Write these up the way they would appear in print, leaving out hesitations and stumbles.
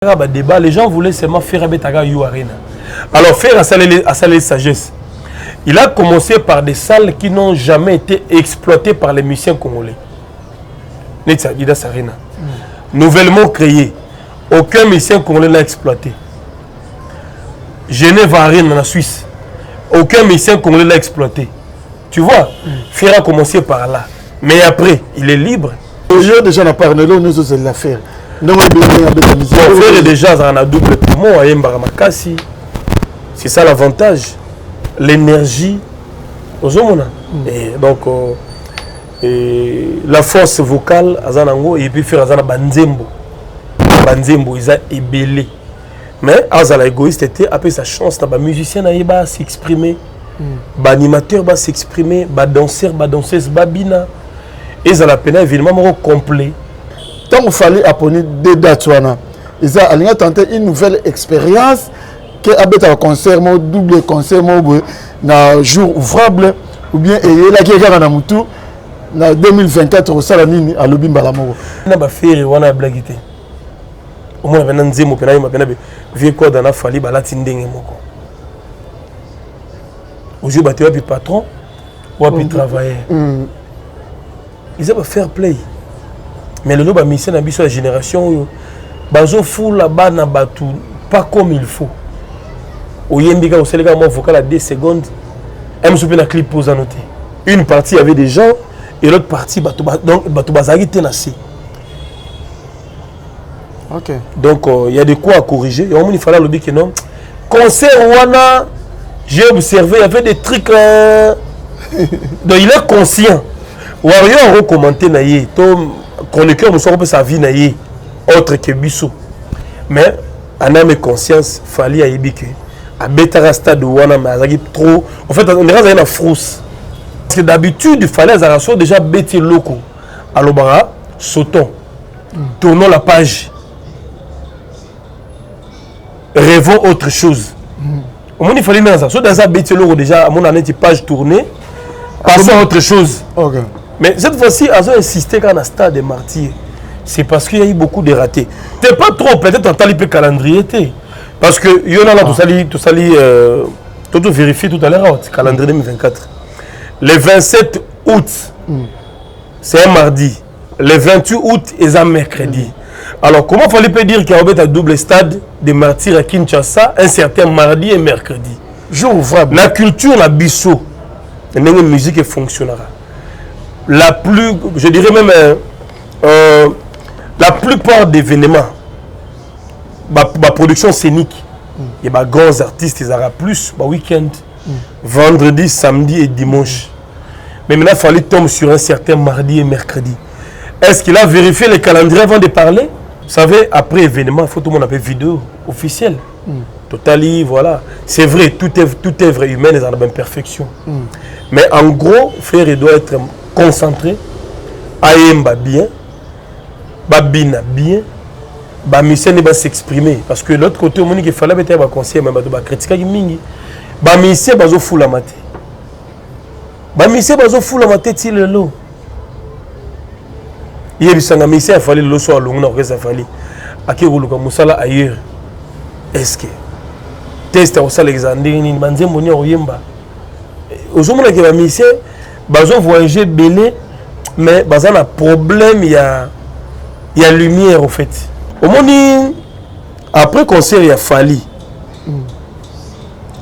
Débat, les gens voulaient seulement faire un Betaga You Arena. Alors faire à salle sagesse. Il a commencé par des salles qui n'ont jamais été exploitées par les musiciens congolais. Nexadidas Arena. Nouvellement créé. Aucun musicien congolais l'a exploité. Genève Arena en Suisse. Aucun musicien congolais l'a exploité. Tu vois, Fer a commencé par là. Mais après, il est libre. Aujourd'hui, déjà, on a parlé de nous autres de l'affaire. Non, Fer est déjà dans un double poumon, c'est ça l'avantage. L'énergie. Et donc, la force vocale, et puis faire un banzembo. Banzembo, ils ont ébélé. Mais Azala égoïste était après sa chance, les musiciens va s'exprimer, les animateurs va s'exprimer, les danseurs, les danseuses, babina. Et ça la peine évidemment complet. Tant qu'il fallait apprendre des dates, ils ont tenté une nouvelle expérience qui a un concert, un double concert, un jour ouvrable, ou bien il y a quelqu'un qui a 2024 au Salamini à Lobimba la Moro. On a fait une blague. Au moins, on a dit que vieux quoi dans la folie, il y a un tinding. Aujourd'hui, il y a un patron ou un travailleur. Ils ont fair play. Mais le loba mission na biso la génération bazo fou là-bas na batu pas comme il faut. Oyembika au Sénégal moi vocal à 2 secondes. M soupe na clip pose à noter. Une partie avait des gens et l'autre partie donc batu bazaki tenacé. OK. Donc il y a de quoi à corriger. Et il fallait le dire que non. Concert wana j'ai observé il y avait des trucs donc il est conscient. Warrior recommenté na yé chroniqueur, nous sommes sa vie naïe autre que Bissou. Mais en âme et conscience, il fallait y à Betara Stade ou trop. En fait, on est dans frousse. Parce que d'habitude, il fallait déjà bêter locaux. À l'Obara, sautons, tournons la page, rêvons autre chose. Au moins, il fallait dans ça bêter locaux déjà, à mon année, page tournée, passons à autre chose. Okay. Mais cette fois-ci, ils ont insisté quand on a stade des martyrs. C'est parce qu'il y a eu beaucoup de ratés. C'est pas trop, peut-être en talipé calendrier. Parce que il y en a là, tout vérifié tout à l'heure, calendrier 2024. Le 27 août, c'est un mardi. Le 28 août, c'est un mercredi. Alors, comment fallait dire qu'il y a un double stade des martyrs à Kinshasa, un certain mardi et mercredi? Jour ouvrable. La culture, la bisso, la musique fonctionnera. La plus, je dirais même, la plupart des événements, ma production scénique, il y a des grands artistes, ils auront plus, week-end, vendredi, samedi et dimanche. Mais maintenant, il fallait tomber sur un certain mardi et mercredi. Est-ce qu'il a vérifié les calendriers avant de parler? Vous savez, après événement, il faut tout le monde avoir vidéo officielle. Totally, voilà. C'est vrai, toute œuvre humaine est en imperfection. Mais en gros, frère, il doit être concentré, aïemba bien, babina bien, bamisien ne va s'exprimer. Parce que l'autre côté, on dit qu'il fallait mettre un conseil, mais il critiquer mingi. Bamisien bazo fou la maté. Bamisien bazo fou la maté ti le lot. Il y a des bamisien il fallait le soir long, non, ça fallait. Aki ruluka musala ailleurs. Est-ce que test au sal Alexandrie ni banze moni oyemba. Aujourd'hui, les bamisien bazo voyager belé mais bazan a problème il y a lumière au fait. Au moment après concert il y a Fali.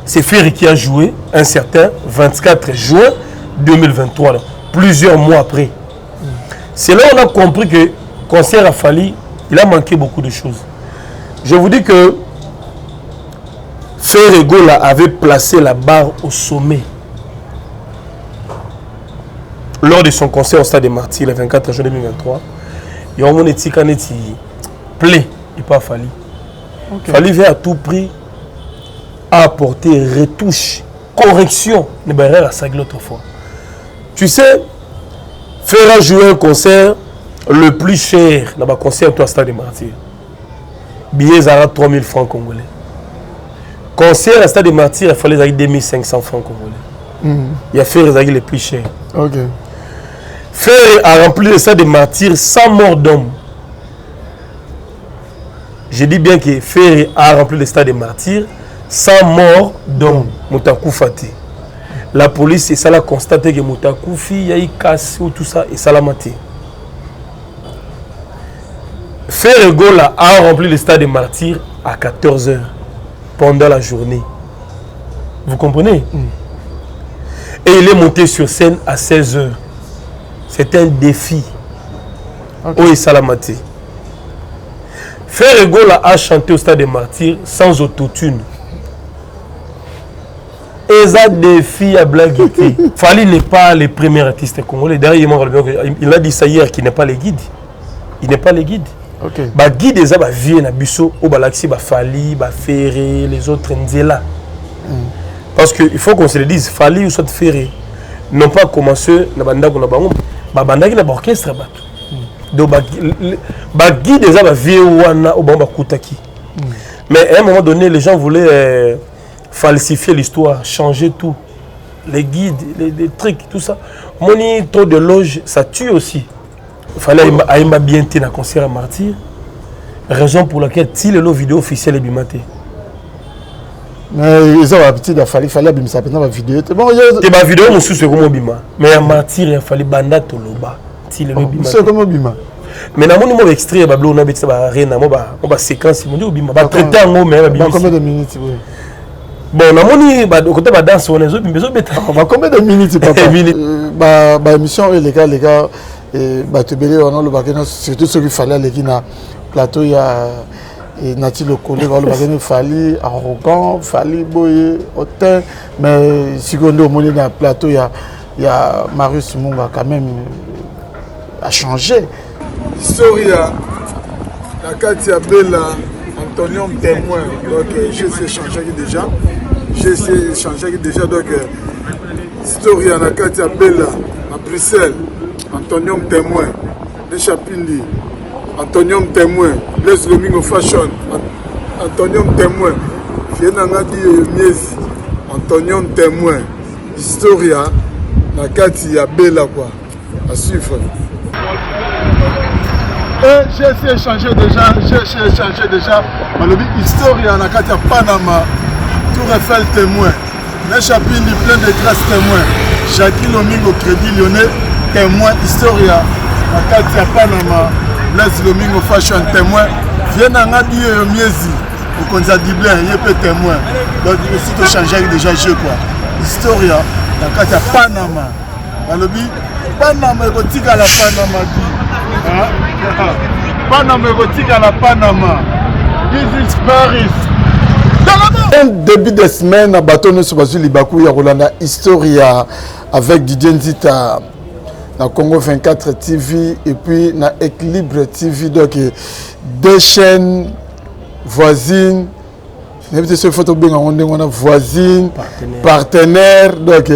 C'est Ferry qui a joué un certain 24 juin 2023 là, plusieurs mois après. C'est là on a compris que concert a Fali, il a manqué beaucoup de choses. Je vous dis que Ferry Gola avait placé la barre au sommet. Lors de son concert au Stade des Martyrs, le 24 juin 2023, il y a un moment qui plaît, il pas Fali. Fali veut à tout prix apporter retouche, correction, ne pas à sa l'autre fois. Tu sais, faire jouer un concert le plus cher dans un concert au Stade des Martyrs. Billet Zara 3000 francs congolais. Concert au Stade des Martyrs, il fallait 2500 francs congolais. Il y a fait les plus chers. Okay. Faire a rempli le stade des martyrs sans mort d'homme. Je dis bien que Ferré a rempli le stade des martyrs sans mort d'homme. Moutakou Fati. La police, et ça l'a constaté que Moutakou Fi, il y a eu casse ou tout ça, et ça l'a maté. Ferré Gola a rempli le stade des martyrs à 14 h pendant la journée. Vous comprenez? Et il est monté sur scène à 16 h. C'est un défi. Okay. Oui, ça l'a maté. Ferré Gola a chanté au stade des martyrs sans autotune. Et ça défi à blaguer. Fali n'est pas le premier artiste congolais. D'ailleurs, il a dit ça hier qu'il n'est pas le guide. Il n'est pas le guide. Okay. Bah guide ça bah vie na biso au balaxi bah Fali bah Ferré les autres Nzela. Parce que il faut qu'on se le dise Fali ou soit Ferré n'ont pas commencé na banda ko na bango bah banda qui na orchestre bah. Donc bah guide ça bah vie wana au bamba kutaki. Mais à un moment donné les gens voulaient falsifier l'histoire, changer tout. Les guides, les trucs, tout ça. Moni trop de loges, ça tue aussi. Il fallait aïma bien tenir un concert à Martyr. Raison pour laquelle si le vidéo officielle est bimaté. Mais ils ont l'habitude il fallait bien ça pendant la vidéo. Bon, et ma vidéo mon sous comme bima. Mais à Martyr il fallait banda toloba. Si le bimaté. C'est comme bima. Mais dans mon numéro extrait bablo on a ça ba arena moi ba séquence mon dit bima. Ba traiter en mais combien de minutes oui. Bon, on a mon côté de danse, on a combien de minutes, papa? Bah, émission, les gars, bah, tu belé, on a le bagage, surtout ce qu'il fallait, les gars, plateau, il y a Nati le collègue, le bagage, il fallait arrogant, fallait boyer, hautain, mais si on est au milieu d'un plateau, il y a Marius Munga quand même a changé. Historia, la Katia Bella, Antonio témoin, donc je sais changer déjà. Donc Historia na Katia Bella à Bruxelles, Antonio témoin, Les Chapindi, Antonio témoin, Blaise Lomingo Fashion, Antonio témoin, Fiena dit Miezi, Antonio témoin, Historia na Katia Bella quoi, à suivre. Et j'ai échangé déjà, Malobi Historia na Katia Panama, Tour Eiffel témoin, Les Chapini plein de grâce témoin, Jackie Lomingo Crédit Lyonnais témoin, Historia na Katia Panama, Blaise Lomingo Fashion témoin, Viens Ngadi Miezi, au Konza Diblin, il peut témoin, donc il faut changer déjà jeu quoi, Historia na Katia Panama, Malobi Panama érotique à la Panama Panama érotique à la Panama. This is Paris. Un début de semaine à Bâtonne sur Basu Libakou, il y a Rolanda Historia avec Didier Nzita dans Congo 24 TV et puis dans Équilibre TV. Donc deux chaînes voisines. N'importe ce photo bien on a voisine, partenaire. Donc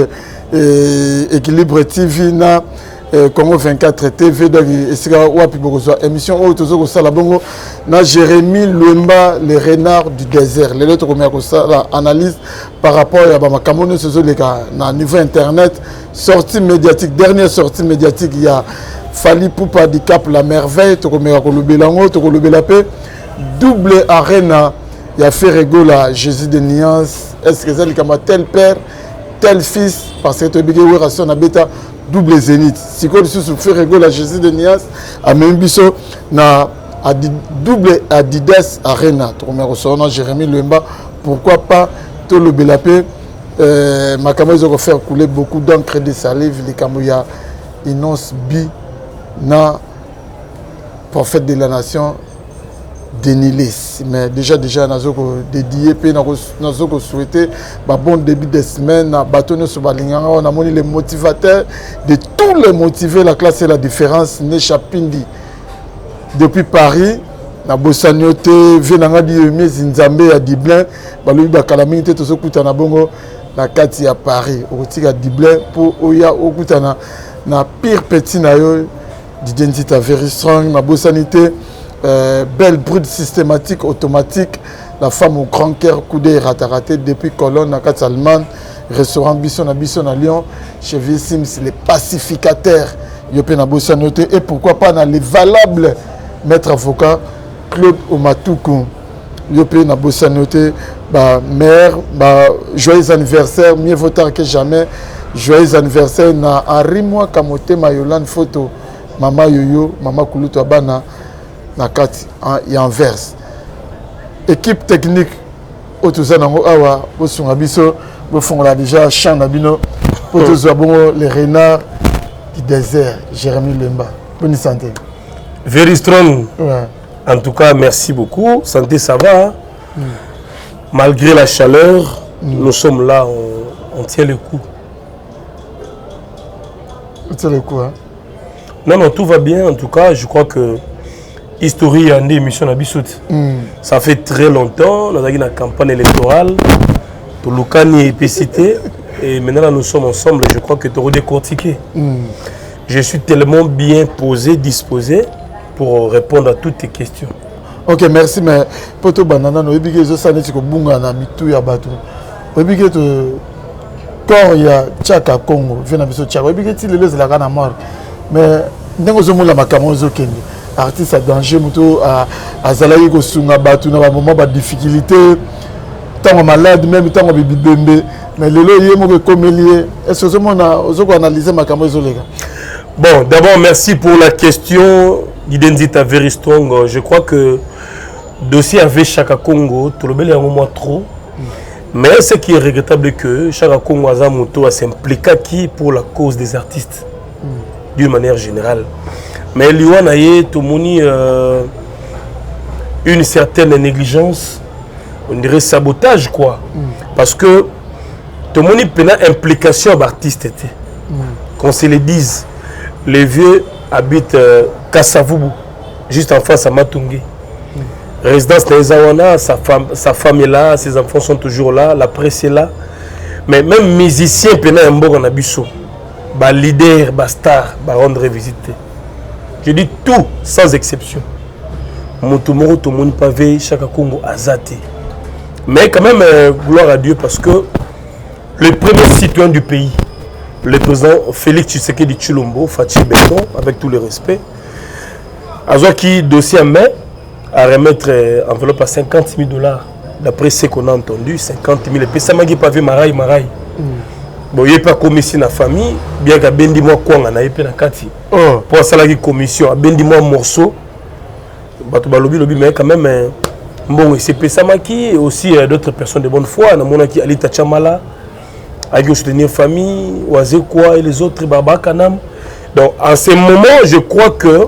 Équilibre TV na Congo 24 TV donc émission où ça la bongo na Jérémy Louemba le renard du désert les autres comme ça la analyse par rapport à ba makamone ce les gars na niveau internet sortie médiatique dernière sortie médiatique il y a Fali Poupa di Cap la merveille to comme ko lobelango to ko lobela pe double arena il y a Ferré Gola Jésus de Niance est-ce que c'est le tel père tel fils parce que tu bigé relation na beta double zénith. Si vous avez fait rigoler la Jésus de Nias, à même biso na double Adidas Arena. Jérémy Lemba, pourquoi pas tout le belapé. Ma caméra ils ont fait couler beaucoup d'encre de salive. Les caméras innocent bi na prophète de la nation. Dénilis. Mais déjà nous dédié nous souhaité bon début de semaine à Bâtonne sur Balinganga on a monté les motivateurs de tous les motivés la classe et la différence né Chapindi depuis Paris na Bossanioté venanga di Nzambe à Diblin balobi ba calamité to sokuta na bongo na kati ya Paris okotika Diblin pour oya okutana na pire petit na yo d'identité very strong na Bossanité. Belle brute systématique, automatique, la femme au grand cœur, coudé raté depuis Colonne, à Katsalman, restaurant Bisson à Lyon, chez Sims, les pacificateurs, Yopé na Bossanoté, et pourquoi pas dans les valables maîtres avocats, Claude Omatuku yo pe na bosanoté mère joyeux anniversaire mieux vaut tard que jamais joyeux anniversaire na Henri Moi Kamote Mayolan photo Mama Yoyo Mama Kulutu Abana na kati et en verse équipe technique autoza nango awa bosunga biso bofongola déjà champ na bino autoza bongo les renards du désert Jérémy Lemba bonne santé very strong ouais. En tout cas merci beaucoup santé ça va hein? Malgré la chaleur nous sommes là on tient le coup. On tient le coup hein? Non tout va bien en tout cas je crois que History et des émissions à Bissout. Ça fait très longtemps, nous avons une campagne électorale, pour Lucani et PCT, et maintenant nous sommes ensemble, je crois que tu auras décortiqué. Je suis tellement bien posé, disposé pour répondre à toutes tes questions. Ok, merci, mais pour toi, banana, nous avons dit que nous avons dit que nous avons dit que nous avons dit que quand il y a Tchaka Congo, nous avons dit que nous avons dit que nous avons mort. Mais nous avons dit que nous avons dit artiste à danger moto à zalaï ko sunga batu na ba moment ba difficulté tant malade même tant bibembe mais lelo yemo ko komelier est-ce que on a ozoko analyser makamo ezolega. Bon d'abord merci pour la question d'identité very strong. Je crois que dossier avec Chaka Congo tout le bel moins trop mais ce qui est regrettable que Chaka Congo a moto s'impliquer qui pour la cause des artistes d'une manière générale. Mais Liwan a une certaine négligence, on dirait sabotage quoi. Parce que tout le monde a une implication d'artiste. Qu'on se le dise, les vieux habitent Kassavubu, juste en face à Matungé. Résidence Nezawana, sa femme est là, ses enfants sont toujours là, la presse est là. Mais même musicien, Pena Mbor en Abisso, leader, star, rendre visiter. Je dis tout, sans exception. Motomoro, tout le monde pavé, Chaka Congo azate. Mais quand même, gloire à Dieu, parce que le premier citoyen du pays, le président Félix Tshisekedi Tshilombo, Fachi Béton, avec tout le respect, a qui dossier en main, à remettre enveloppe à $50 000, d'après ce qu'on a entendu, 50 000. Et puis ça m'a dit pavé Maraï. Bon, il n'y a pas commission dans la famille, bien qu'à bendi moi quoi on a épé na kati. Pour ça la commission, à bendi moi morceau. Bato balobi mais quand même bon c'est Pesamaki et aussi d'autres personnes de bonne foi, na mona qui Alita Chamala, à soutenir famille, Oazé quoi et les autres Baba Kanam. Donc en ce moment, je crois que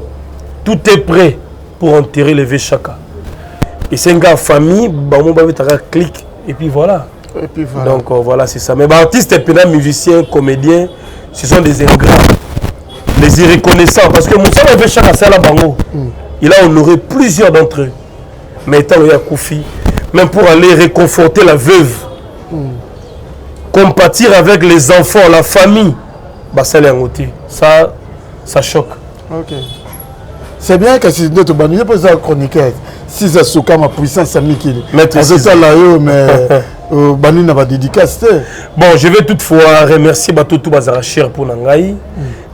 tout est prêt pour enterrer les vieux Chaka. Et c'est un gars famille, bah mon bébé t'as clic et puis voilà. Et puis voilà. Donc voilà, c'est ça. Mais artistes, musiciens, comédiens, ce sont des ingrats, des irreconnaissants. Parce que Moussa avait Chaka Sala Bango. Il a honoré plusieurs d'entre eux. Mais étant le Yakoufi, même pour aller réconforter la veuve, compatir avec les enfants, la famille, ça choque. Ok. C'est bien que si notre bannier peut être chroniqueur, si ça se ma puissance amicale. Maître mais bon, je vais toutefois remercier Batotou Bazarachir pour Nangaï,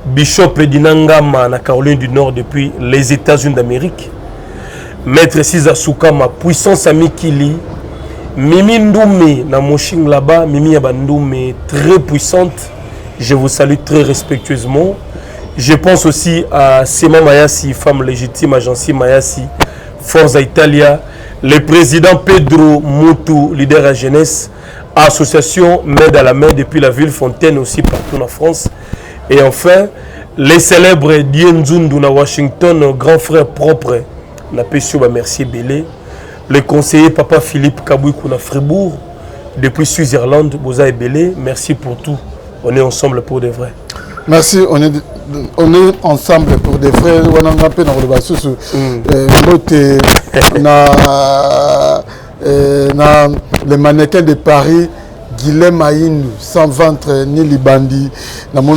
Bishop Dinangama na Caroline du Nord depuis les États-Unis d'Amérique, Maître Siza Soukama, puissance Amikili, Mimi Ndoumé na Moshing là-bas, Mimi Yabandoumé, très puissante. Je vous salue très respectueusement. Je pense aussi à Sema Mayasi, femme légitime, Agency Mayasi, Forza Italia, le président Pedro Moutou, leader à jeunesse, association Main à la main depuis la ville Fontaine aussi partout en France. Et enfin, les célèbres Dienzundu na Washington, grand frère propre, na Pessio Mercier Bélé, le conseiller Papa Philippe Kabouikou na Fribourg, depuis Suisse-Irlande, Boza et Bélé, merci pour tout. On est ensemble pour de vrai. Merci, on est ensemble pour des frères. On a un peu dans le bassin sur les mannequins de Paris, Guilhem Aïn, sans ventre ni Libandi,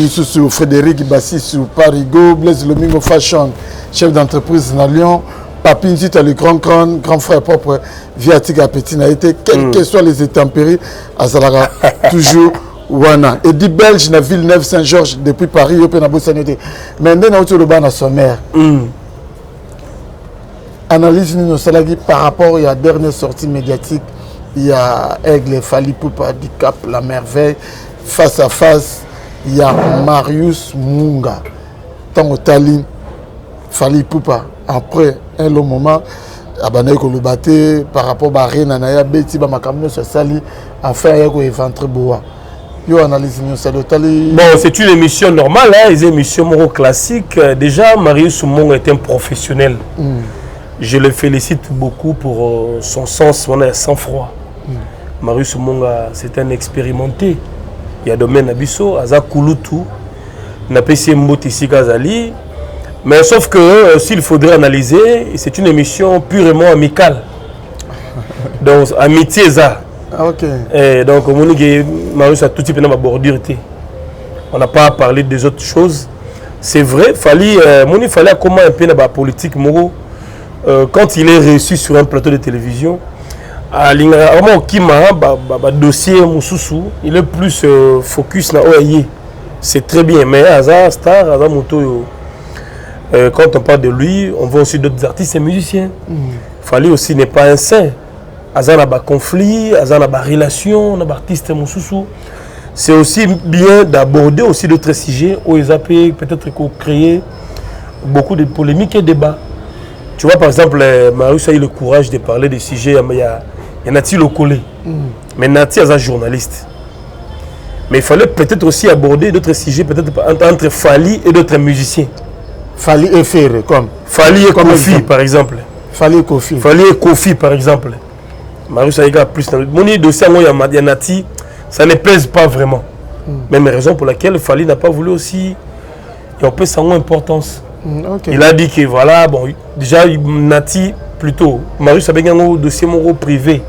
sur Frédéric Bassi sur Parigo, Blaise Lomingo Fashion, chef d'entreprise dans Lyon, Papine Zita, le grand frère propre, Viatique Appétit n'a été, quels que soient les intempéries, à Zalara, toujours. Wana. Et dit Belge na Villeneuve Saint-Georges depuis Paris, il y a une bonne sanité. Mais maintenant, on a le sommaire. analyse nous salagi par rapport à la dernière sortie médiatique. Il y a Aigle Fally Ipupa du Cap La Merveille face à face. Il y a Marius Munga. Tant Tali Fally Ipupa après un long moment. Abanaï ko le batté par rapport à Reina Naya Betty Bamakamno sur Sali à faire un éventre bois. Yo analyse nous ça Tali. Bon, c'est une émission normale, hein, une émission moro classique. Déjà, Marius Munga est un professionnel. Je le félicite beaucoup pour son sens, son sang-froid. Marius Munga, c'est un expérimenté. Il y a domaine Abisso, Aza Kulutu, Napesi Mboti Sikazali. Mais sauf que s'il faudrait analyser, c'est une émission purement amicale. Donc, amitié ça. Ah, ok. Et donc, Marius a tout type de bordure. On n'a pas parlé des autres choses. C'est vrai, il fallait comment un peu la politique moro. Quand il est reçu sur un plateau de télévision, dossier il est plus focus na OAI. C'est très bien, mais Aza Star, Aza Moto, quand on parle de lui, on voit aussi d'autres artistes et musiciens. Fally aussi n'est pas un saint. Aza n'a pas conflit, Aza n'a pas relation, n'a pas artiste Moussoussou. C'est aussi bien d'aborder aussi d'autres sujets où ils appellent peut-être créer beaucoup de polémiques et débats. Tu vois, par exemple, Marius a eu le courage de parler des sujets. Il y a Nati Lokole. Mais Nati est un journaliste. Mais il fallait peut-être aussi aborder d'autres sujets, peut-être entre Fally et d'autres musiciens. Fally et Ferre, comme Fally et Kofi, par exemple. Fally et Kofi. Fally et Kofi, par exemple. Marius a eu plus. Mon dossier, il y a Nati, ça ne pèse pas vraiment. Même raison pour laquelle Fally n'a pas voulu aussi. Et on peut savoir l'importance. Okay. Il a dit que voilà, bon, déjà Nati, plutôt, Marius avait un dossier moraux privé.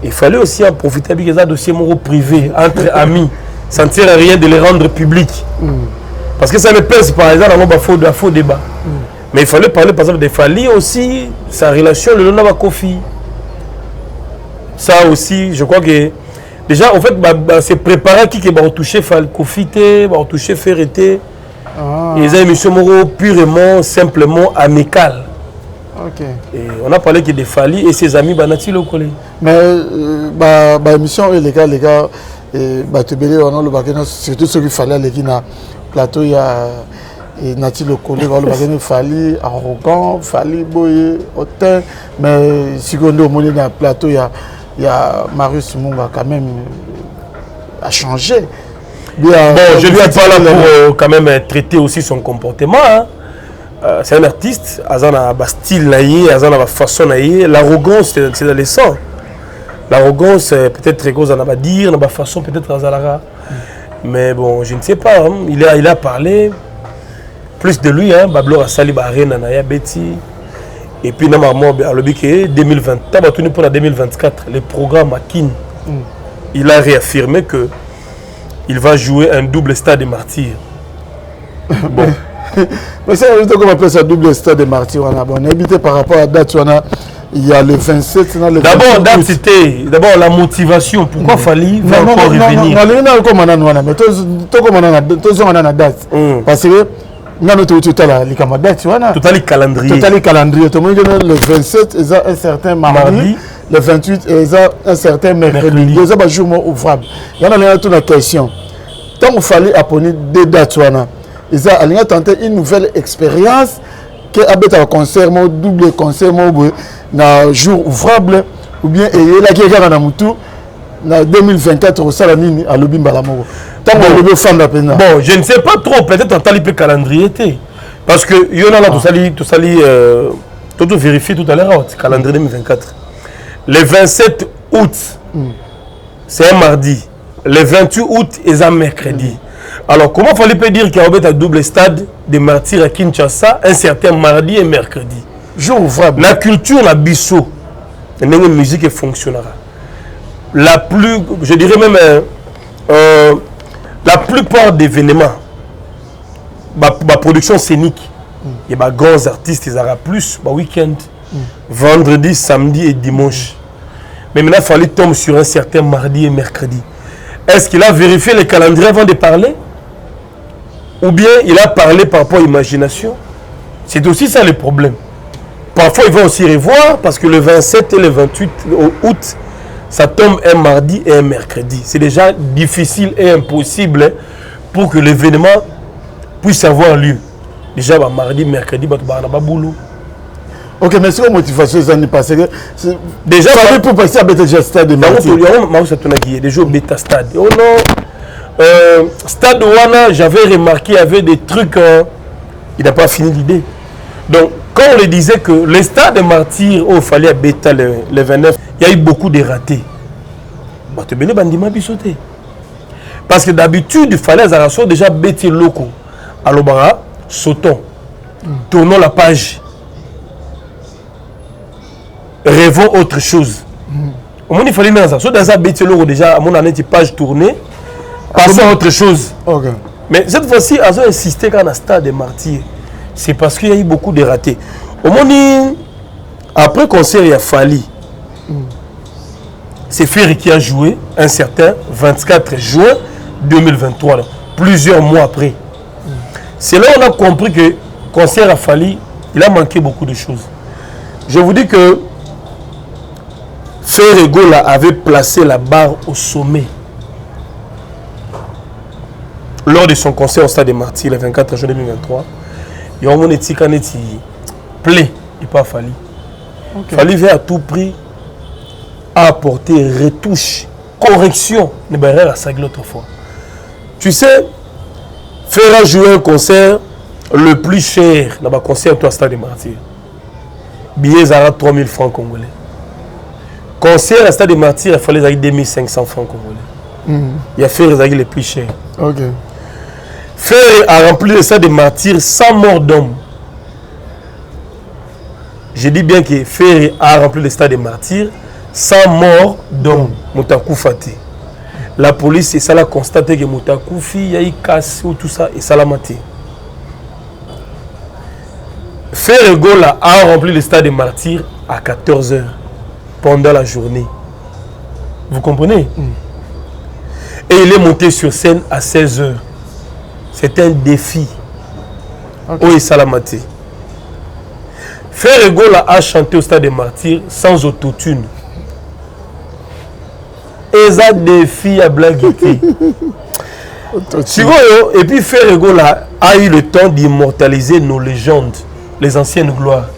Il fallait aussi en profiter avec un dossier moraux privé, entre amis. Ça ne sert à rien de les rendre publics. Parce que ça ne pèse pas, il y a un faux débat. Mais il fallait parler par exemple de Fally aussi, sa relation, le nom de Kofi. Ça aussi, je crois que déjà, en fait, c'est préparé qui va toucher Kofi, va toucher Ferreté. Ils ont une émission purement, simplement amicale. Okay. Et on a parlé que de Fally et ses amis Banati Lokole. Mais l'émission, les gars, surtout ceux qui fallait aller dans le plateau, il y a Nati Lokole, Fally arrogant, Fally boye, hautain. Mais si on est dans le plateau, il y a Marius Munga quand même a changé. Bon, je ne suis pas là pour quand même traiter aussi son comportement. Hein. C'est un artiste, il a un style, il a une façon. L'arrogance, c'est dans les sangs. L'arrogance, peut-être que ça va dire, il a une façon, peut-être Azalara. Mais bon, je ne sais pas. Hein. Il a parlé plus de lui. Bablo a sali Reina Naya Betty. Et puis, normalement, 2020, pour la 2024, le programme Akin, il a réaffirmé que il va jouer un double stade des martyrs. Bon. Mais ça, comment on appelle ça double stade des martyrs? On a habité par rapport à date, il y a le 27. D'abord, date c'était d'abord la motivation. Pourquoi Fally va encore revenir? Non, parce que nous avons tout le calendrier. Le 27, il y a un certain mardi. Le 28, il y a un certain mercredi. Il y a un jour ouvrable. Il y a une question. Tant qu'il fallait apprendre des dates, il y a tenté une nouvelle expérience qui a un concert, double concert, un jour ouvrable, ou bien il y a quelqu'un qui a 2024 au Salamini à Lobimbalamoro. Bon, je ne sais pas trop, peut-être en talipé calendrier. Parce que il y en a tout vérifié tout à l'heure, calendrier 2024. Le 27 août, c'est un mardi. Le 28 août, c'est un mercredi. Alors, comment fallait dire qu'il y a un double stade de martyrs à Kinshasa, un certain mardi et mercredi? Jour ouvrable. La culture, la bisso, la musique fonctionnera. La plus, je dirais même, la plupart des événements, ma production scénique, il y a des grands artistes, ils auront plus, week-end, vendredi, samedi et dimanche. Mais maintenant, il fallait tomber sur un certain mardi et mercredi. Est-ce qu'il a vérifié les calendriers avant de parler? Ou bien il a parlé par rapport à l'imagination? C'est aussi ça le problème. Parfois, il va aussi revoir parce que le 27 et le 28 août, ça tombe un mardi et un mercredi. C'est déjà difficile et impossible pour que l'événement puisse avoir lieu. Déjà, mardi, mercredi, il y a boulot. Ok, mais c'est quoi la motivation parce que déjà, pour passer à Beta Stade de Martyr. Il y a déjà au Beta Stade. Oh non, Stade Wana, j'avais remarqué, il y avait des trucs, il n'a pas fini l'idée. Donc, quand on le disait que le Stade de Martyr, il fallait à Beta le 29, il y a eu beaucoup de ratés. Parce que d'habitude, il fallait déjà Beta locaux. Alors, sautons, tournons la page. Rêvons autre chose. Au moins, il fallait dans ça. Soit dans un bêtise déjà, à mon année, une page tournée, passons à autre chose. Okay. Mais cette fois-ci, ils ont insisté quand on a Stade de Martyr. C'est parce qu'il y a eu beaucoup de ratés. Au moins, après le concert, il y a Fali. C'est Ferry qui a joué un certain 24 juin 2023, là, plusieurs mois après. C'est là qu'on a compris que le concert à Fali, il a manqué beaucoup de choses. Je vous dis que Ferregola avait placé la barre au sommet lors de son concert au Stade des Martyrs le 24 juin 2023. Il y a un petit plaît, il pas fallu. Fallait veut à tout prix apporter retouche, correction de barrière à sa l'autre fois. Tu sais, faire jouer un concert le plus cher dans le concert au Stade des Martyrs. Billets à 3000 francs congolais. Concert à Stade des Martyrs, il fallait 2500 francs congolais. Il a fait les plus chers. Okay. Faire a rempli le Stade des Martyrs sans mort d'homme. Je dis bien que Faire a rempli le Stade des Martyrs sans mort d'homme. Moutakou Fati. La police, et ça l'a constaté que Moutakou Fi, il y a eu casse ou tout ça, et ça l'a maté. Ferregola a rempli le Stade des Martyrs à 14h pendant la journée. Vous comprenez? Et il est monté sur scène à 16h. C'est un défi. Oui, Salamati. Ferregola a chanté au Stade des Martyrs sans autotune. Et ça défi à blaguer. Et puis Ferregola a eu le temps d'immortaliser nos légendes, les anciennes gloires.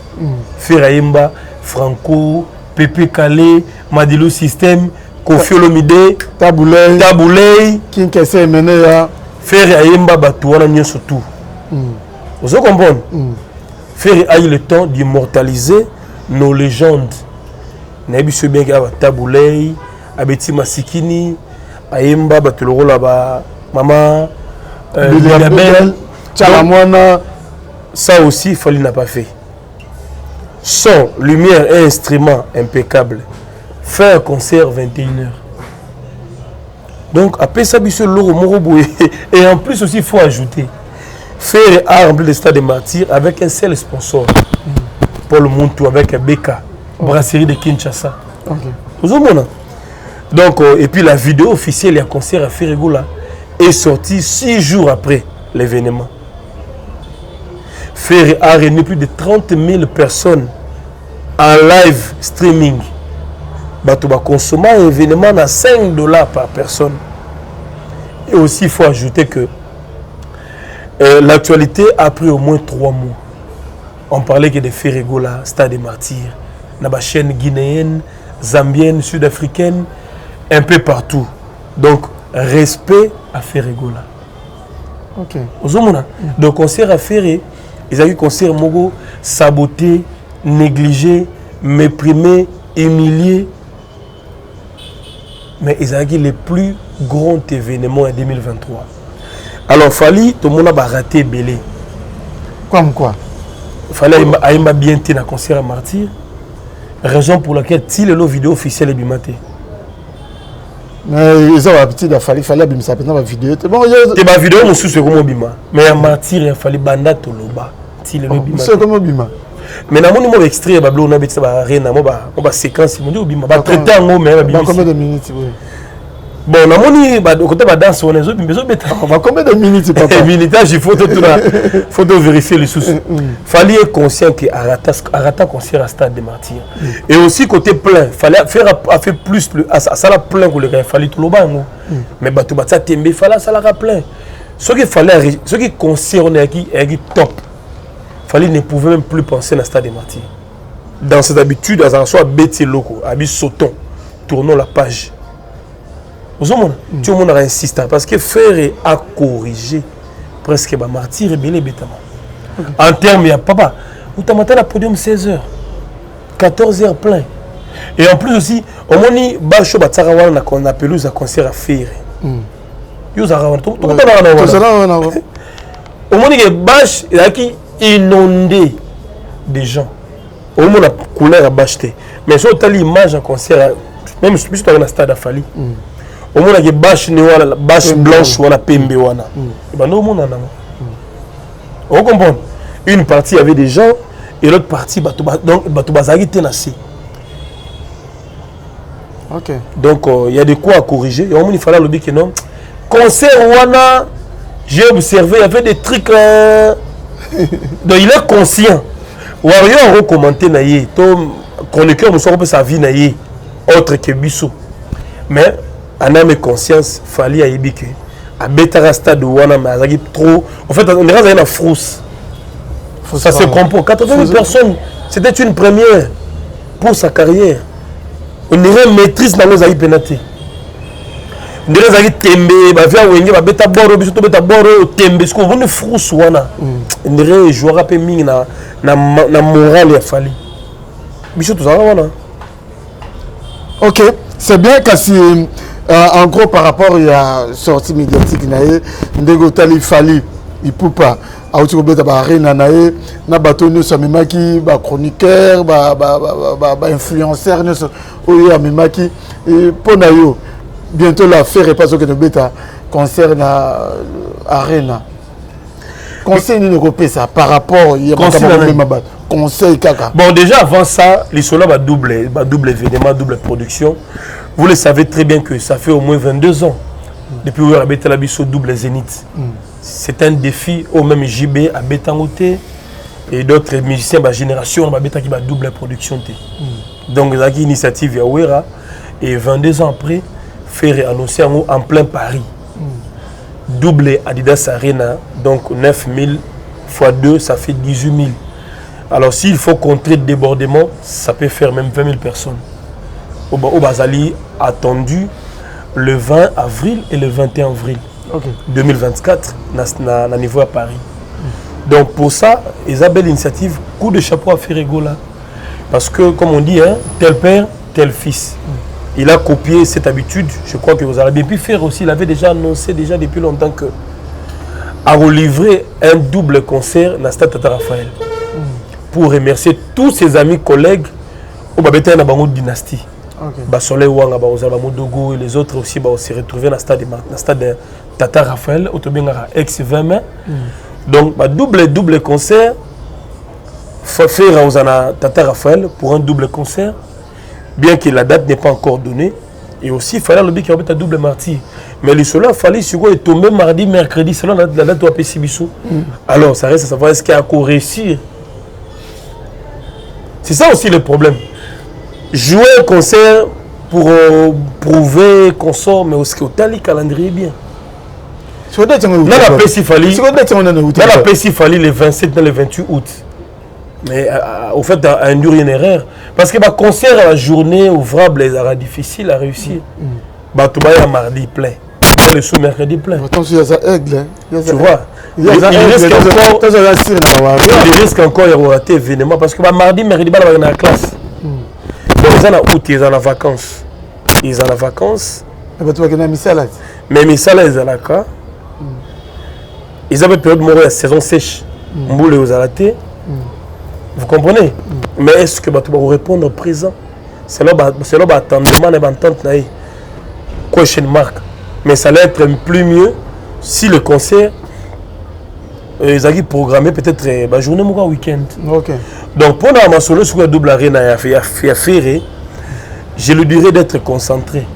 Ferraïmba, Franco, Pépé Calais, Madilou System, Kofi Olomide, Taboulay, Kinkese Menea. Ferraïmba, Batouana, Nyosotou. Vous comprenez? Ferré a eu le temps d'immortaliser nos légendes. Nabi bien qu'il y a Taboulay, Abeti Masikini, Aïmba, Batuloro là-bas, Maman, Bilabel, Tchalamwana. Ça aussi, Fali n'a pas fait. Son, lumière et instrument impeccable. Faire un concert 21h. Donc, après ça, et en plus aussi, il faut ajouter. Faire a rempli le Stade des Martyrs avec un seul sponsor. Paul Montou avec Beka, brasserie de Kinshasa. Vous avez donc, et puis la vidéo officielle du concert à Ferregola est sortie 6 jours après l'événement. Ferré a réuni plus de 30 000 personnes en live streaming. Bato va consommer un événement à $5 par personne. Et aussi, il faut ajouter que l'actualité a pris au moins 3 mois. On parlait que de Ferregola, Stade des Martyrs, dans la chaîne guinéenne, zambienne, sud-africaine, un peu partout. Donc, respect à Ferregola. Ok. Donc, concert à Ferré, ils ont eu concert Mogo, saboté, négligé, méprimé, humilié. Mais ils ont eu les plus grands événements en 2023. Alors, Fali, tout le monde a raté Belé. Comme quoi? Fali a bien été dans le concert à Martyr. Raison pour laquelle il y a une vidéo officielle est bimaté. Mais ils ont l'habitude de fallait abîmer ma vidéo. Bon, il y a une vidéo qui est comme bima. Mais à Martyr, il fallait banda toloba. C'est comme bima. Mais dans mon extrait, on a une séquence, on a traité en haut, mais dans combien de minutes? Bon, on a moni côté ba danse on est besoin on va combien de minutes papa? Minutage, il faut vérifier les sous. Fallait être conscient que Arata concert à Stade des Martyrs. Et aussi côté plein, fallait faire plus ça la plein que le gars fallait tout le banc. Mais bateau batsa tembe fallait ça la plein. Ce qu'il fallait ce qui concerne qui top. Fallait ne pouvait même plus penser à Stade des Martyrs. Dans cette habitude, à soit bêtis locaux, habit sautons, tournons la page. Tout le monde a insisté parce que faire a corrigé presque ma martyr et belé bétama. En termes, il y a papa, vous t'as la podium 16h, 14h plein. Et en plus aussi, au moins, Bacho Batsarawana qu'on a pelouse à concert à faire. Au moins, il y a Bach qui inondé des gens. Au moins, la couleur a bâché. Mais si tu as l'image en concert, même si tu as un stade à Fali. Au moins, il y a une bâche blanche ou une pembe. On comprend. Une partie avait des gens et l'autre partie, donc il y a des quoi à corriger. Et au moins, il fallait le dire que non. Concert, j'ai observé, il y avait des trucs. Donc il est conscient. Warrior a commenté, chroniqueur, nous sommes sa vie, autre que Bissou. Mais, en âme et conscience, il fallait y que à Betara Stade Wana, mais trop. En fait, on est dans frousse. Ça se comprend. 80 000 personnes, c'était une première pour sa carrière. On dirait maîtrise dans nos aïe pénaté. On dirait aïe tembe, via wenge, beta boro, bisoto beta boro, tembe, ce qu'on veut frousse Wana. On dirait joueur à ming na morale a fallu. Bisoto ça Wana. Ok, c'est bien que si. En gros, par rapport à la sortie médiatique, il fallait, il peut pas. Chroniqueur, influenceur, bientôt l'affaire est pas au Beta concerne Arena. Conseil de ça par rapport à conseil Kaka. Bon, déjà avant ça, les solos va double événement, double production. Vous le savez très bien que ça fait au moins 22 ans depuis que Abeta Labiso double Zénith. C'est un défi au même JB à Betangote et d'autres musiciens de la génération qui va double production. Donc, il y a une initiative à Ouera et 22 ans après, faire annoncer en plein Paris. Double Adidas Arena, donc 9 000 x 2, ça fait 18 000. Alors, s'il faut contrer le débordement, ça peut faire même 20 000 personnes. Au Bazali attendu le 20 avril et le 21 avril 2024 à niveau à Paris. Donc pour ça, ils ont une belle initiative, coup de chapeau à Ferrego là. Parce que comme on dit, hein, tel père, tel fils. Il a copié cette habitude, je crois que vous allez bien pu faire aussi, il avait déjà annoncé déjà depuis longtemps que à relivrer un double concert dans Stade Tata Raphaël. Pour remercier tous ses amis, collègues au Babeta na Bango dynastie. Basole Wanga, Modogo et les autres aussi se retrouver dans le stade de Tata Raphaël, Autobengara ex-20. Donc, double concert. Faire à Tata Raphaël pour un double concert, bien que la date n'est pas encore donnée. Et aussi, il fallait le dire qu'il y avait un double martyr. Mais le soleil, il fallait tomber mardi, mercredi, selon la date de Pessibissou. Alors, ça reste à savoir est-ce qu'il y a encore réussir. C'est ça aussi le problème. Jouer un concert pour prouver qu'on sort, mais aussi au calendrier bien. Dans la PSI Fali, le 27 et le 28 août. Mais au fait, à induire une erreur. Parce que le concert à la journée ouvrable est difficile à réussir. Tu vas mardi plein. Le sous mercredi plein. Attention, il y a aigle. Tu vois, il risque encore de rater événement. Parce que mardi, mercredi, il y a la classe. Bon, ils sont en août, ils sont en vacances. Ils sont en vacances. Mais Missala, ils sont là. Ils avaient période de la saison sèche. Mboule aux alatés. Vous comprenez? Mais est-ce que tu vas répondre présent? C'est là que attendement et entente. Question marque. Mais ça allait être plus mieux si le concert ils avaient programmé peut-être la journée ou week-end. Donc pour la solo sur la double arena à faire, je lui dirais d'être concentré.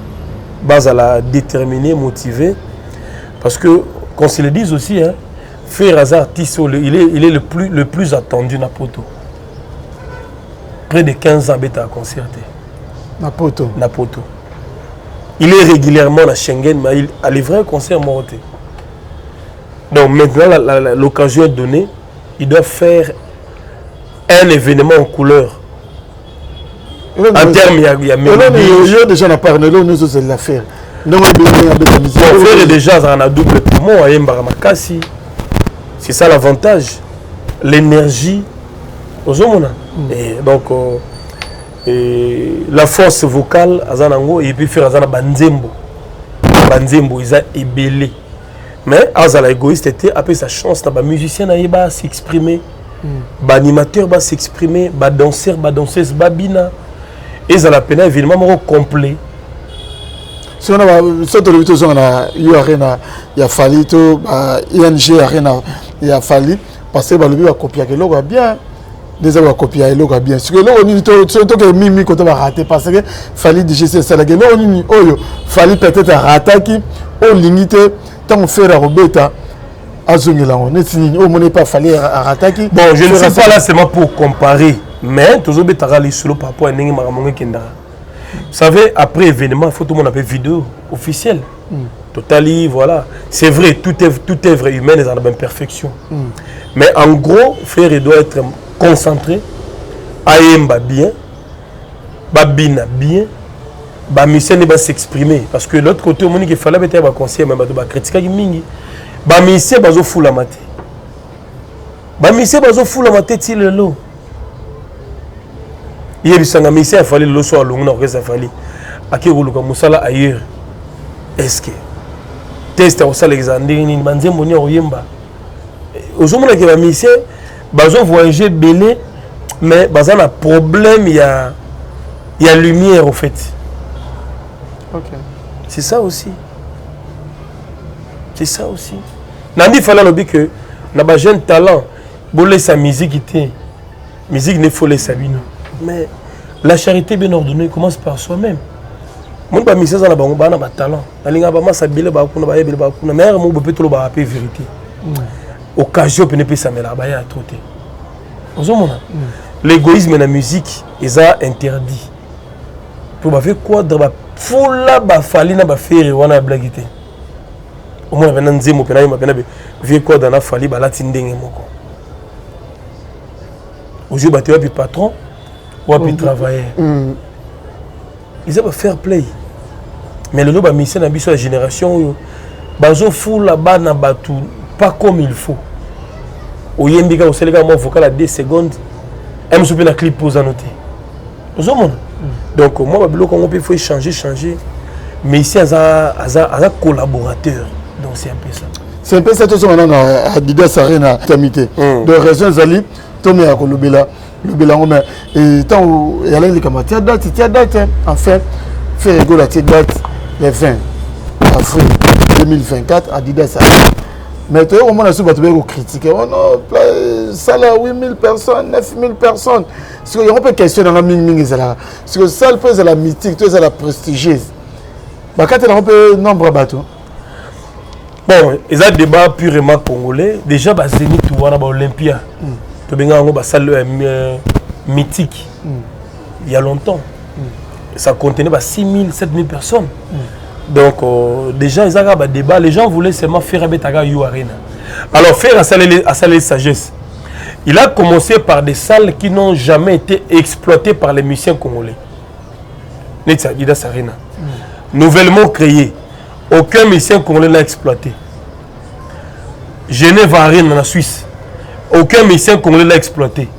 base à la déterminer, motiver. Parce que, qu'on se le dise aussi, hein, Frère Hazard Tissot, il est le plus attendu dans Poto. Près de 15 ans, il a concerté. Napoto. Il est régulièrement à Schengen, mais il a les vrais concerts mortés. Donc maintenant, l'occasion est donnée, il doit faire un événement en couleur. En termes, il y a il déjà n'a parlé, nous c'est l'affaire. Non, frère est déjà dans un double poumon, c'est ça l'avantage. L'énergie aux hommes. Et donc, la force vocale, et puis faire un banzembo. Banzembo, ils ont ébélé. Mais Azala égoïste était après sa chance, les musiciens va s'exprimer, les animateurs va s'exprimer, les danseurs, les danseuses, babina. Et ça la peine évidemment complet. Si on a eu arena, il a fallu tout, ING arena, il a fallu parce que le a copié que l'eau bien. Déjà va copier l'eau bien. Ce que l'eau on surtout que Mimi quand on va rater parce que fallait DGC ça la gueule on fallait peut-être rater qui au limité tant on fait la robeta azongela on est au mon pas fallait rater. Bon, je ne suis pas là seulement pour comparer, mais toujours betara les solo par rapport à ningi maramonga kenda. Vous savez, après événement, il faut tout le monde appelle vidéo officielle. Totally, voilà. C'est vrai, toute œuvre humaine est dans la même perfection. Mais en gros, frère, il doit être concentré, aïemba bien, babina bien, bamissien ne va s'exprimer. Parce que l'autre côté, on dit qu'il fallait mettre un conseil, mais il critiquer mingi. Bamissien bazo fou la maté. Bamissien bazo fou la maté ti le lot. Il y a des missien il fallait le soir long, non, ça fallait. Aki ruluka musala ailleurs. Est-ce que test au sal Alexandre ni banzembo ni oyemba. Aujourd'hui, les musiciens, ils ont voyagé belé, mais ils ont un problème, il y a lumière, en fait. Okay. C'est ça aussi. C'est ça aussi. Nandi fallait le que na jeune talent, bolé sa musique était. Musique ne faut les sabino. Mais la charité bien ordonnée commence par soi-même. Mon ba musicien za na bango ba na ba talent. Alinga ba masa belé ba kuna ba yebele ba kuna. Mais mo be peut ba rapper vérité. Occasion peut ne pas s'améliorer à trotter. L'égoïsme dans la musique est interdit. Pour faire quoi dans la foule ba fali na ba faire wana blagité. Au moins ben nzemo pena ma pena be quoi dans la fali ba latindenge moko. Aujourd'hui ba tu vas patron ou puis travailler. Ils ont faire play. Mais le lot ba mission na biso la génération bazo foule là-bas na batu pas comme il faut. Au Yembika, au Sénégal, moi, vocal à 2 secondes, elle me soupçonne un clip pour noter. Donc, moi, il faut changer. Mais ici, il y a un collaborateur. Donc, c'est un peu ça. C'est un peu ça, tout ça, on a Adidas Arena, Tamité. De raison, Zali, Tomé à Kolobela, et tant où il y a les camarades, il y a date, enfin, fait égaux la date, les 20 avril 2024, Adidas Arena. Mais tu sais, au moins, on a critiqué. Oh non, ça là, 8000 personnes, 9000 personnes. Parce qu'il y a un peu de questions dans la ming. Parce que ça, c'est la mythique, c'est la prestigieuse. Quand tu as un peu de nombre de bateaux. Bon, il y a un débat purement congolais. Déjà, Zénith, tu vois, Olympia. Tu as une salle mythique. Il y a longtemps. Ça contenait 6000, 7000 personnes. Donc, déjà, ils ont un débat. Les gens voulaient seulement faire un Betaga You Arena. Alors, faire à salle sagesse. Il a commencé par des salles qui n'ont jamais été exploitées par les musiciens congolais. Netsagidas Arena. Nouvellement créé. Aucun musicien congolais l'a exploité. Genève Arena en Suisse. Aucun musicien congolais l'a exploité.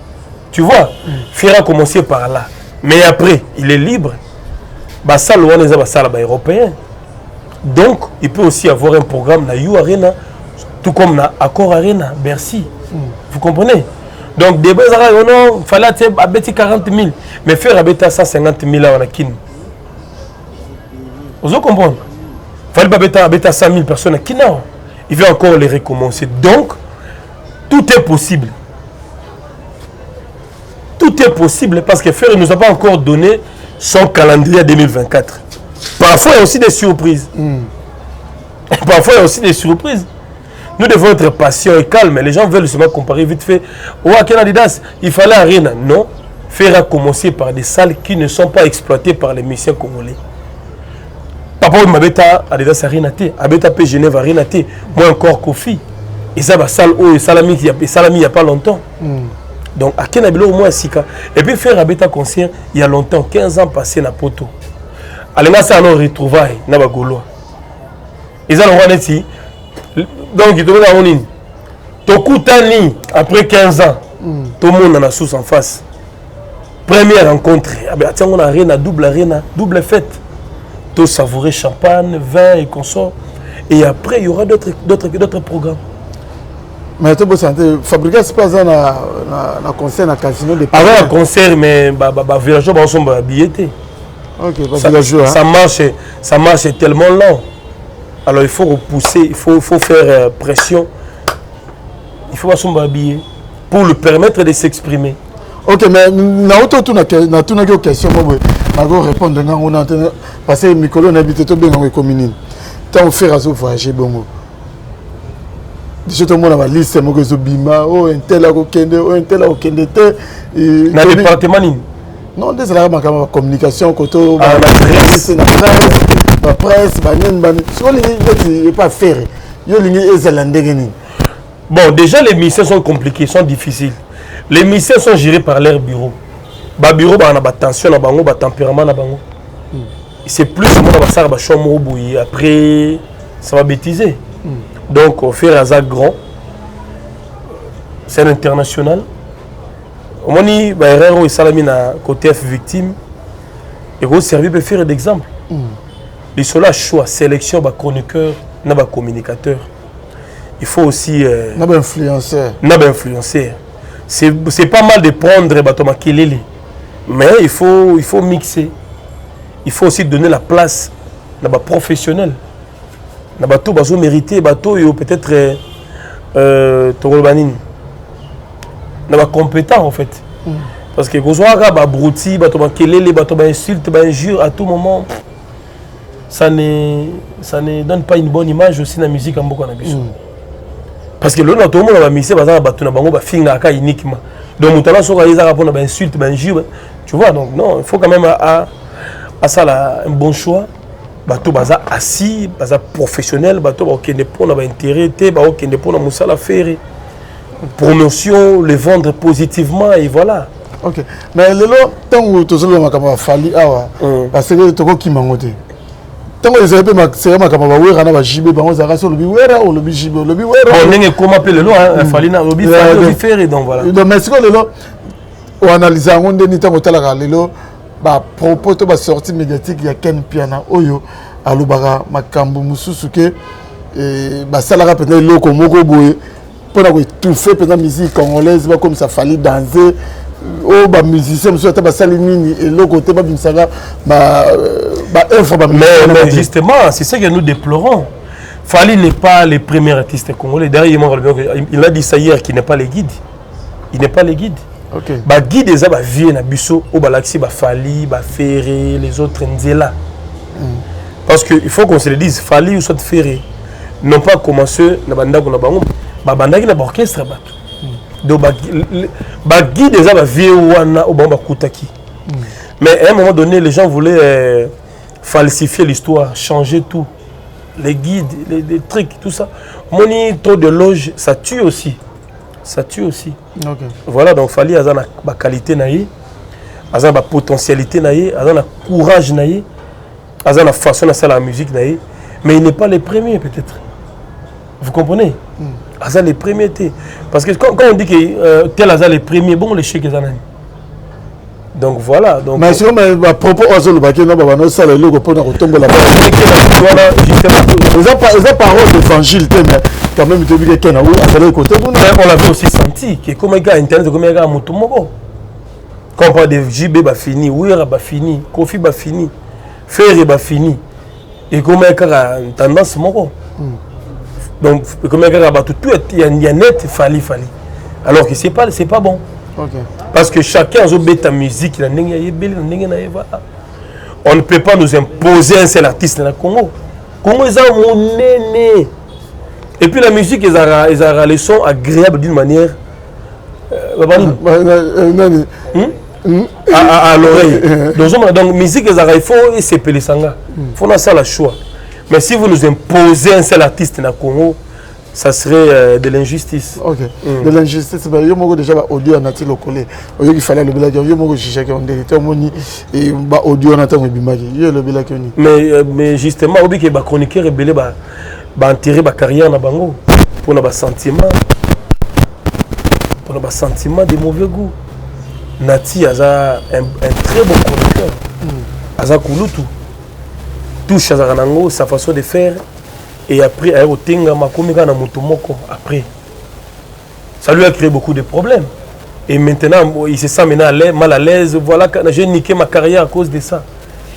Tu vois, Fiera a commencé par là. Mais après, il est libre. La salle européenne. Donc, il peut aussi avoir un programme na You Arena, tout comme na Accor Arena, Bercy. Vous comprenez? Donc, des bons il fallait abaisser 40 000, mais faire abaisser 150 000 là, on a kin. Vous comprenez? Il fallait abaisser 100 000 personnes à kin. Il veut encore les recommencer. Donc, tout est possible. Tout est possible parce que Ferre ne nous a pas encore donné son calendrier 2024. Parfois, il y a aussi des surprises. Parfois, il y a aussi des surprises. Nous devons être patients et calmes. Les gens veulent seulement comparer vite fait. Oh, à Canadidas, il fallait Arena. Non. Faire commencer par des salles qui ne sont pas exploitées par les musiciens congolais. Papa, il m'abeta Adidas Arena. Abeta P Genève Arena. Moi encore Kofi. Et ça va salle où Salami il n'y a pas longtemps. Donc, à Kenabilo, au moins, Sika. Et puis, faire Abeta concert, il y a longtemps, 15 ans passé na Poto. Alenga, ça, on retrouvaille, na Bagoloa. Ils ont le droit. Donc, il te dit à Onine. Tokutani, après 15 ans, tout le monde en a sous en face. Première rencontre. Tiens, on a arena, double fête. Tout savourer champagne, vin et consort. Et après, il y aura d'autres programmes. Mais tu peux sentir, fabriquer c'est pas un concert, un casino de avant un concert, mais les villageois sont habillés. Ok, ça marche tellement lent. Alors il faut repousser, il faut faire pression. Il faut pas habiller pour lui permettre de s'exprimer. Ok, mais na une question, je vais répondre parce que Mikolo n'habite pas bien dans les communes. Tant on fait à voyager, bon. Tout le monde a la liste, oh, un tel a okende, dans le département. Non, c'est la communication, la presse, pas faire. Bon, déjà les missions sont compliquées, sont difficiles. Les missions sont gérées par leur bureau. Le bureau a une tension, un tempérament. C'est plus le après, ça va bêtiser. Donc, au faire un grand, c'est international. On dit que Salami na côté F victime et vous servir pour faire d'exemple. Les sols choix, sélection, chroniqueur, communicateur. Il faut aussi influenceur. C'est pas mal de prendre mais il faut mixer. Il faut aussi donner la place à des professionnels. Na bateau bazo mérité bateau yo peut-être torobanine na ba compétent en fait parce que kozwaka ba brouti bato ba kelele bato ba insulte ba injure à tout moment ça ne donne pas une bonne image aussi na musique en boko na biso parce que le na tout monde ba missé baza bato na bango ba finga ka uniquement donc mutala soka yeza pour na ba insulte ba injure tu vois donc non il faut quand même à ça un bon choix. Bato baza assis, baza professionnel, bato ba okende pour na ba intérêt, ba okende pour na musala faire promotion, le vendre positivement et voilà. OK. Mais lelo tango tozolo makama fali awa parce que toko kimangote. Tango les épé makama makama ba wera na ba jibe bango zaka so lobi wera ou lobi jibe lobi wera. On nenge comment appeler lelo fali na lobi faire donc voilà. Donc mais c'est que lelo on analyse ngonde ni tango talaka lelo ba propos to ba sortie médiatique ya Ken Piana oyo alobaka makambo mususu ke ba salaka peut-être loko moko boye pour étouffer peut-être musique congolaise ba comme ça fallait danser oh ba musicien mususu ta ba salimini et loko te ba binsaka ba œuvre ba mais justement c'est ce que nous déplorons. Fali n'est pas le premier artiste congolais. D'ailleurs il a dit ça hier qu'il n'est pas les guides. Il n'est pas les guides. Okay. Ba guide eza ba vie na biso o balaxi ba Fali ba Ferré les autres nzela parce que il faut qu'on se le dise Fali ou soit Ferré n'ont pas commencé na bandako na bango ba bandaki na orchestre bato donc ba guide eza ba vie wana o ba kutaki mais à un moment donné les gens voulaient falsifier l'histoire changer tout les guides les trucs tout ça moni trop de loges ça tue aussi. Okay. Voilà, donc il fallait avoir la qualité, la potentialité, la courage, la façon de faire la musique. Mais il n'est pas le premier peut-être. Vous comprenez? Il est le premier. Parce que quand on dit que tel est le premier, bon, les chèques sont donc voilà. Donc, mais si on a propos aux autres, on a ça le logo pour retomber là-bas. Les paroles d'évangile, mais quand même, tu dis qu'il y a un côté. On l'avait aussi senti que comme un gars internet, comme un gars moutoumoko. Quand on parle de JB, bah fini, Ouira, bah fini, Kofi, bah fini, Ferré, bah fini. Et comme un gars a une tendance moko. Donc, comme un gars a tout, il y a net, fali. Alors que c'est pas bon. Okay. Parce que chacun a ta musique, il a On ne peut pas nous imposer un seul artiste dans le Congo. Congo est mon néné. Et puis la musique, ils ont les sons agréables d'une manière à l'oreille. Donc musique, il faut s'épeler sanga. Il faut ça le choix. Mais si vous nous imposez un seul artiste dans le Congo, ça serait de l'injustice. Ok. De l'injustice, il y a déjà audio en atil au collé. Il fallait le billet, il y a chiché qui ont été moni et audio en attendant le billet. Mais justement, il y a des chroniqueurs rebelles qui enterrer ma carrière dans bango pour nos sentiments, de mauvais goût. Nati a un très bon chroniqueur. Aza Kulutu touche à Zaranango, sa façon de faire. Et après, après. Ça lui a créé beaucoup de problèmes. Et maintenant, il se sent maintenant mal à l'aise. Voilà, j'ai niqué ma carrière à cause de ça.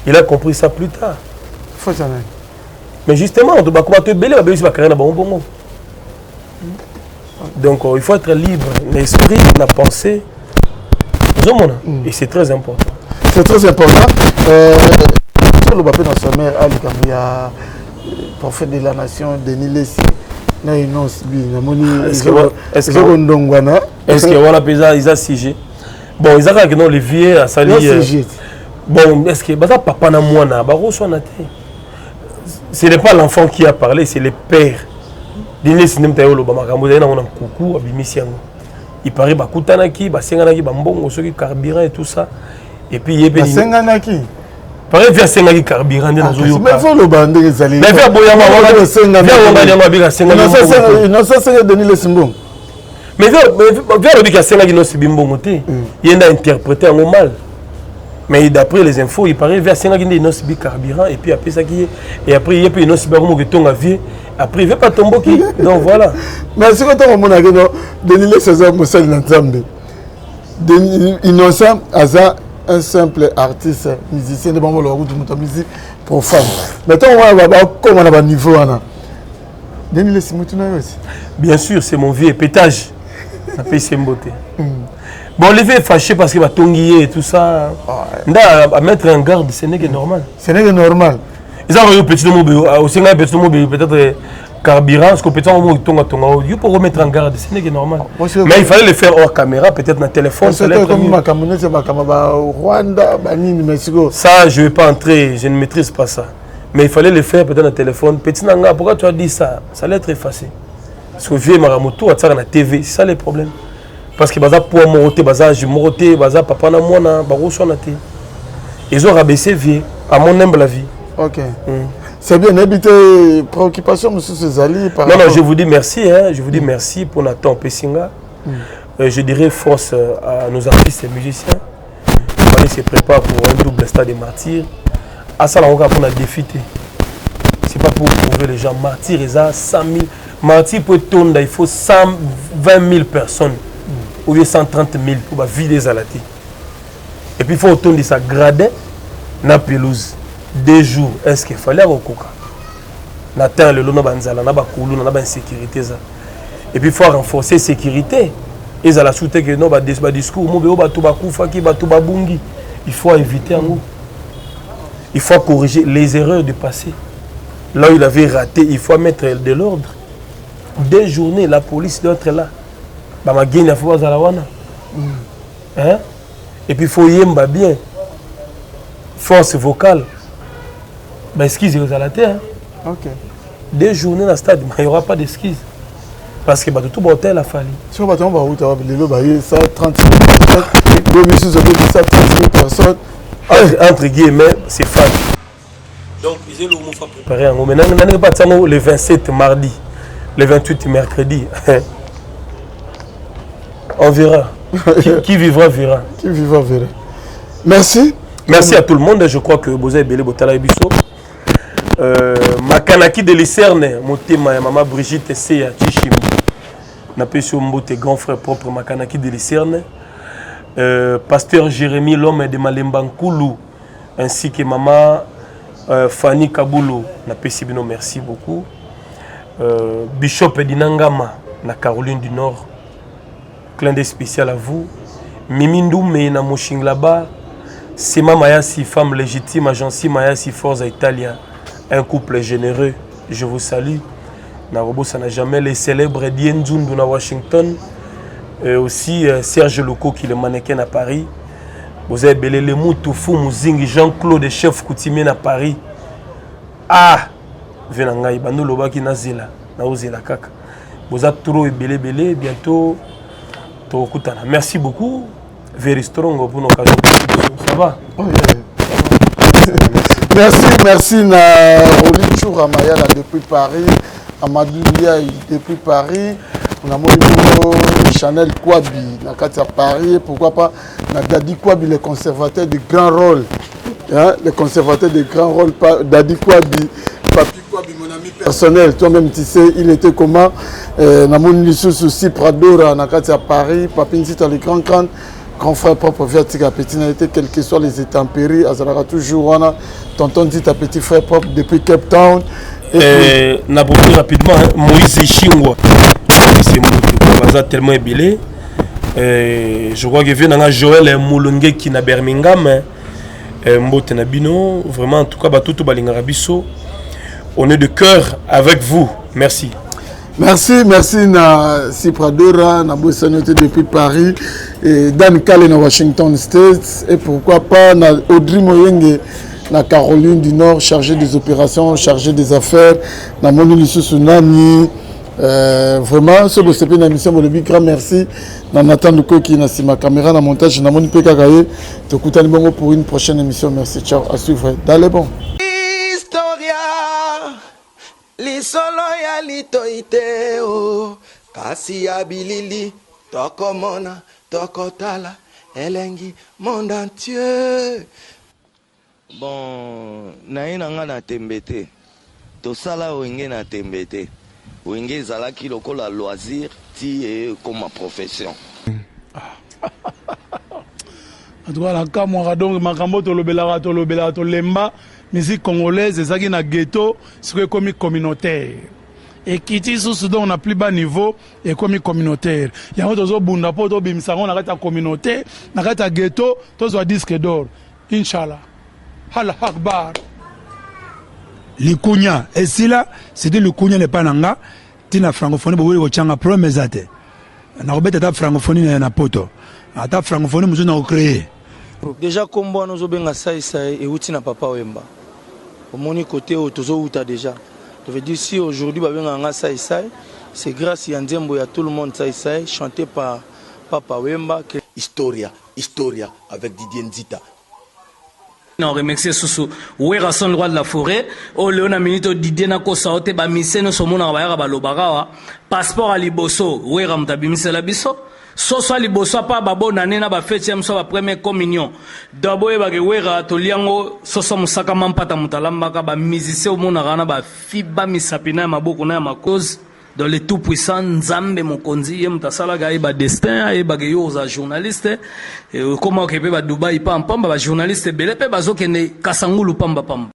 Il a compris ça plus tard. Mais justement, on doit te belé, on va carrière dans bon. Donc, il faut être libre. L'esprit, la pensée. Et c'est très important. C'est très important. Sur le papier dans son mère, il y a prophète de la nation, Denis Lessi. Est-ce qu'il y a un sujet? Bon, ils ont un levier à saluer. Bon, est-ce que papa n'a moi ce n'est pas l'enfant qui a parlé, c'est le père. Denis Lessi n'a pas eu le coucou, il paraît que Basenganaki, Bambongo, ceux qui carburant et tout ça. Et puis il y a Basenganaki. Pareil, via Senganaki carburant. Mais il faut le bander les alliés. Mais via Boyama, mais via le Bika Senganaki non Sibimbongo, il y a interprété en mal. Mais d'après les infos, il paraît via Senganaki non Sibi carburant et puis après ça qui est. Et après il y a puis non Sibagomo qui tombe à vie. Après, il ne veut pas tomber qui. Donc voilà. Mais si on a dit Denis Lessi Moussel Nanzambe, Innocent Aza, un simple artiste, musicien de Bambo, de musique profane. Maintenant, on va voir comment on a un niveau. Denis Lessi aussi. Bien sûr, c'est mon vieux pétage. Ça fait ses beauté. Bon, les vieux est fâché parce qu'il va tonguiller et tout ça. À mettre en garde, ce n'est que normal. Ce n'est que normal. Ils ont un petit mot, aussi un petit mot, peut-être carburant, parce que peut-être un mot il faut remettre en garde, ce n'est que normal. Mais il fallait le faire hors caméra, peut-être dans le téléphone. Ça, je ne vais pas entrer, je ne maîtrise pas ça. Mais il fallait le faire peut-être dans le téléphone. Petit Nanga, pourquoi tu as dit ça? Ça allait être effacé. Parce que vieux Maramoto, tu as la TV, c'est ça le problème. Parce que Baza pour Moroté, Baza Jumoroté, Baza Papa Namona, Barosso Naté. Ils ont rabaissé vieux, à mon humble avis. Ok. C'est bien, n'habitez préoccupation, monsieur Césali. Non, je vous dis merci. Je vous dis merci pour Nathan Pessinga. Je dirais force à nos artistes et musiciens. Il fallait se préparer pour un double stade de martyrs. À ça, on va pour la défiter. Ce n'est pas pour prouver les gens. Martyrs, ils ont 100 000. Martyrs, pour tourner, il faut 120 000 personnes. Ou 130 000 pour vider les alatis. Et puis, il faut tourner ça gradin dans la pelouse. 2 jours, est-ce qu'il fallait avoir coca? Nathan le lona banzala, na ba koulou, na ba insécurité ça. Et puis il faut renforcer la sécurité. Ils ont la soute que non ba discours, mo ba to ba kufa ki ba to ba bungi. Il faut éviter en nous. Il faut corriger les erreurs du passé. Là où il avait raté, il faut mettre de l'ordre. 2 journées, la police doit être là. Ba ma gagner faut ba zalawana. Hein? Et puis il faut yemba bien. Force vocale. Mais esquisse aux à la terre. Ok. 2 journées dans le stade, il n'y aura pas d'esquisse. Parce que tout le hôtel a fallu. Si on va tomber où tu vas aller, ça 30 000 personnes. Entre guillemets, c'est fan. Donc, ils ont préparé un moment. Maintenant, pas le 27 mardi, le 28 mercredi. On verra. Qui vivra, verra. Qui vivra, verra. Merci. Merci à tout le monde. Je crois que vous avez belé Botala et Bisso. Makanaki de Lucerne, Motema et maman Brigitte Seya Chichimbo. N'appelle sur Mbote, grand frère propre Makanaki de Lucerne. Pasteur Jérémy, l'homme de Malembankoulou, ainsi que maman Fanny Kaboulou. N'appelle Sibino, merci beaucoup. Bishop Dinangama, na Caroline du Nord. Clin d'œil spécial à vous. Mimi Ndoumé, na Moshing là-bas. Sima Mayasi, femme légitime, agency Mayasi, Forza Italia, un couple généreux, je vous salue. Narobo, ça n'a jamais les célèbres Dien Zundu à Washington, aussi Serge Loco qui est le mannequin à Paris. Vous avez belé le Moutoufou, Mouzingi, Jean-Claude, chef coutumier à Paris. Ah, Venangaï, Bandou Lobaki Nazila, Naozila Kaka. Vous avez trop belé, bientôt. Merci beaucoup. Very strong pour nos occasions. Ça va? Merci na Rolly Choura Mayala depuis Paris, Amadou Lia depuis Paris, on a Chanel Kouabi na Katia Paris, pourquoi pas na Dadi Kouabi, le conservateur de grand rôle, hein, le conservateur de grand rôle, Dadi Kouabi, Papi Kouabi, mon ami personnel, toi-même tu sais, il était comment, na mon Lissous aussi Pradora na Katia Paris, Papi Nzita le grand frère propre Vertiga Petit n'a été quels que soient les intempéries, Azalaka toujours on a tonton dit à petit frère propre depuis Cape Town. Et n'a pas rapidement hein, Moïse Chingwa. C'est tellement ébélé. Je crois que vient dans Joël Moulungue qui na Birmingham. Mbote Nabino, vraiment en tout cas tout Balingarabiso. On est de cœur avec vous. Merci. Merci na Sipradora, na Bossanoté depuis Paris, et Dan Kale na Washington State, et pourquoi pas na Audrey Moyenge na Caroline du Nord, chargée des opérations, chargée des affaires, na Moni Tsunami. Vraiment, ce que na mission Bolobi, grand merci. Na Nathan Luko qui na ma caméra, na montage, na Moni Pekagaye. Te coutani bongo pour une prochaine émission. Merci, ciao, à suivre. D'aller bon. Lisolo ya litoite o kasi ya bilili tokomona tokotala elengi monde entier. Bon naina nga na tembete to sala wenge na tembete wenge zalaki lokola loisir ti e comme ma profession. Atwa la kamwa donc makambo to lobela to lemba musique congolaise, c'est qui na ghetto, c'est comme communautaire. Et qui dit sous on n'a plus bas niveau et comme communautaire. Il y a un autre bunda pour to bimsa on a ta communauté, na ta ghetto, to so disque d'or. Inshallah. Allah Akbar. Le Kounia, et si là, c'était le Kounia le pananga, tina francophonie bo wele ko changa problème zate. Na robeta ta francophonie na poto. Ata francophonie muzo na créer. Déjà comme moi nous obenga sai et outi na papa Wemba. Au mon côté tozo outa déjà. Je veux dire si aujourd'hui ba benga sai c'est grâce à Ndiembo ya tout le monde sai chanté par papa Wemba que Historia avec Didier Nzita. On remercie Soussou. Ouera son roi de la forêt. O Léona Minito Didier na kosaote ba miseno somona ba yara ba lobarawa. Passeport à Liboso. Ouera mtabi misela biso. Soso liboso pa babo nanena ba fête yamso ba première communion. Dabo e ba gewera to liango soso musaka mampata mutalamba ka ba musicien omona kana ba fiba misapina maboko na makoz dans le tout puissant Nzambe mokonzi ye mutasala ga ba destin e ba geyo za journaliste comment ke pe ba Dubai pam ba journaliste bele pe bazokende kasangulu pamba pamba.